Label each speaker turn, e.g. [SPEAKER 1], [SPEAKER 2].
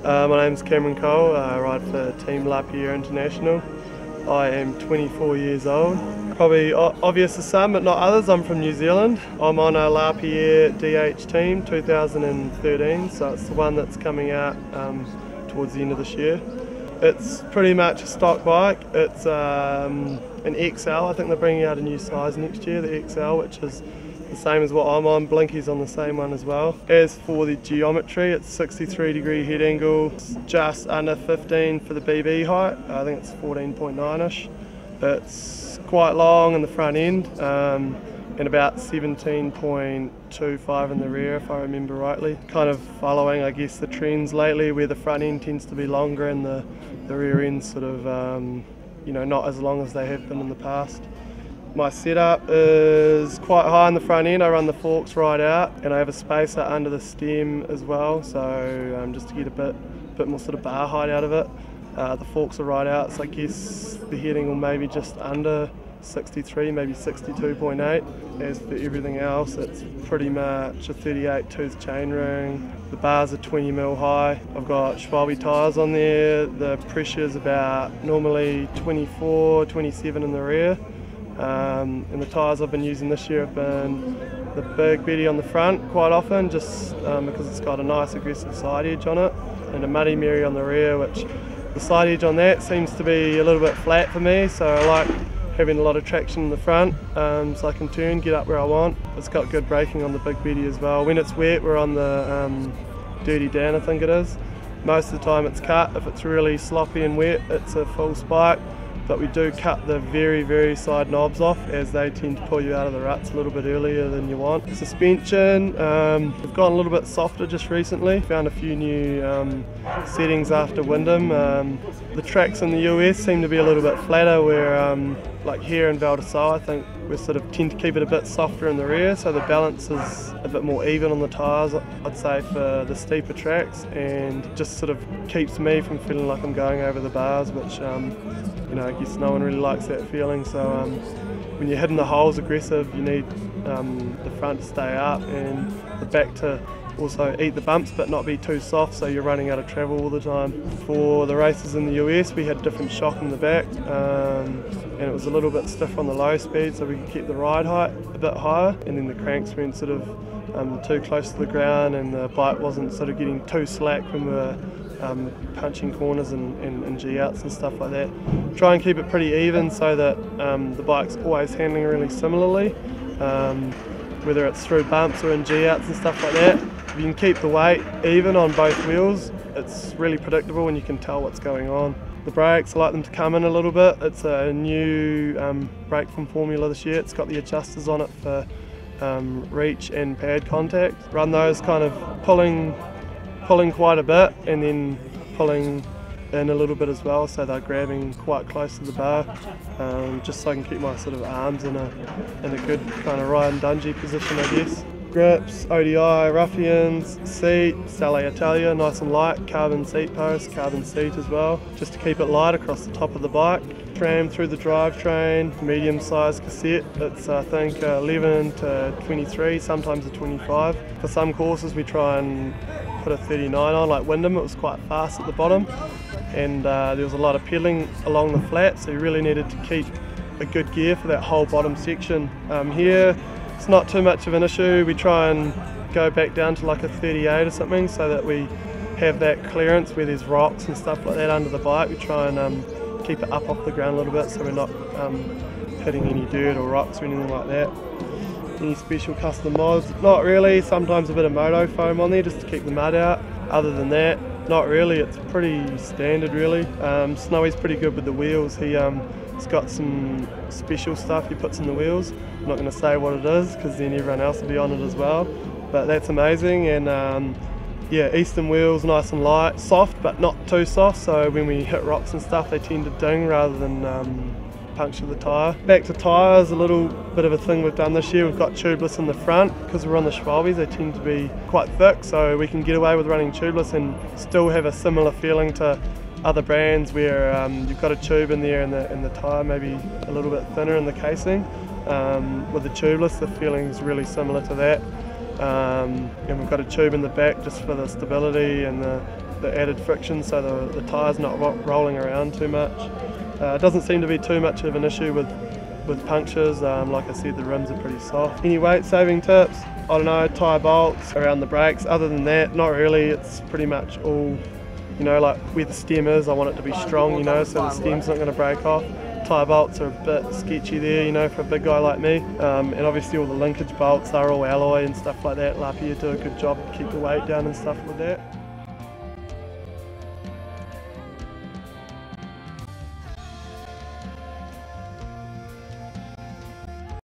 [SPEAKER 1] My name's Cameron Cole. I ride for Team Lapierre International. I am 24 years old. Probably obvious to some, but not others. I'm from New Zealand. I'm on a Lapierre DH team 2013, so it's the one that's coming out towards the end of this year. It's pretty much a stock bike. It's an XL. I think they're bringing out a new size next year, the XL, which is the same as what I'm on. Blinky's on the same one as well. As for the geometry, it's 63-degree head angle, it's just under 15 for the BB height. I think it's 14.9ish. It's quite long in the front end and about 17.25 in the rear, if I remember rightly. Kind of following, I guess, the trends lately, where the front end tends to be longer and the rear end sort of not as long as they have been in the past. My setup is quite high in the front end. I run the forks right out, and I have a spacer under the stem as well, so just to get a bit more sort of bar height out of it. The forks are right out, so I guess the heading will maybe just under 63, maybe 62.8. As for everything else, it's pretty much a 38 tooth chain ring. The bars are 20mm high. I've got Schwalbe tyres on there. The pressure's about normally 24, 27 in the rear. And the tyres I've been using this year have been the Big Betty on the front quite often, just because it's got a nice aggressive side edge on it, and a Muddy Mary on the rear, which the side edge on that seems to be a little bit flat for me, so I like having a lot of traction in the front, so I can turn, get up where I want. It's got good braking on the Big Betty as well. When it's wet, we're on the Dirty Dan, I think it is. Most of the time it's cut. If it's really sloppy and wet, it's a full spike. But we do cut the very side knobs off, as they tend to pull you out of the ruts a little bit earlier than you want. Suspension, we've gone a little bit softer just recently. Found a few new settings after Wyndham. The tracks in the US seem to be a little bit flatter, where like here in Val d'Isole, I think we sort of tend to keep it a bit softer in the rear, so the balance is a bit more even on the tyres, I'd say, for the steeper tracks, and just sort of keeps me from feeling like I'm going over the bars, which I guess no one really likes that feeling. So when you're hitting the holes aggressive, you need the front to stay up and the back to also eat the bumps but not be too soft, so you're running out of travel all the time. For the races in the US, we had different shock in the back, and it was a little bit stiff on the low speed, so we could keep the ride height a bit higher, and then the cranks weren't sort of too close to the ground, and the bike wasn't sort of getting too slack when we were punching corners and G-outs and stuff like that. Try and keep it pretty even, so that the bike's always handling really similarly, whether it's through bumps or in G-outs and stuff like that. If you can keep the weight even on both wheels, it's really predictable and you can tell what's going on. The brakes, I like them to come in a little bit. It's a new brake from Formula this year. It's got the adjusters on it for reach and pad contact. Run those kind of pulling quite a bit, and then pulling in a little bit as well, so they're grabbing quite close to the bar, just so I can keep my sort of arms in a good kind of ride and dungey position, I guess. Grips, ODI, Ruffians, seat, Stelle Italia, nice and light, carbon seat post, carbon seat as well, just to keep it light across the top of the bike. Tram through the drivetrain, medium-sized cassette. It's I think 11 to 23, sometimes a 25. For some courses we try and put a 39 on, like Wyndham. It was quite fast at the bottom, and there was a lot of pedalling along the flat, so you really needed to keep a good gear for that whole bottom section. Here it's not too much of an issue. We try and go back down to like a 38 or something, so that we have that clearance where there's rocks and stuff like that under the bike. We try and keep it up off the ground a little bit, so we're not hitting any dirt or rocks or anything like that. Any special custom mods? Not really. Sometimes a bit of moto foam on there just to keep the mud out. Other than that, not really. It's pretty standard really. Snowy's pretty good with the wheels. He's got some special stuff he puts in the wheels. I'm not going to say what it is, because then everyone else will be on it as well, but that's amazing. And yeah, Eastern wheels, nice and light, soft but not too soft, so when we hit rocks and stuff they tend to ding rather than puncture the tyre. Back to tyres, a little bit of a thing we've done this year. We've got tubeless in the front, because we're on the Schwalbes, they tend to be quite thick, so we can get away with running tubeless and still have a similar feeling to other brands where you've got a tube in there and the tyre maybe a little bit thinner in the casing. With the tubeless, the feeling is really similar to that. And we've got a tube in the back just for the stability and the the added friction, so the tyre's not rolling around too much. It doesn't seem to be too much of an issue with punctures. Like I said, the rims are pretty soft. Any weight saving tips? I don't know, tyre bolts around the brakes. Other than that, not really. It's pretty much all, you know, like where the stem is, I want it to be strong, you know, so the stem's not going to break off. Tyre bolts are a bit sketchy there, you know, for a big guy like me. And obviously all the linkage bolts, they're all alloy and stuff like that. Lapierre do a good job to keep the weight down and stuff with that.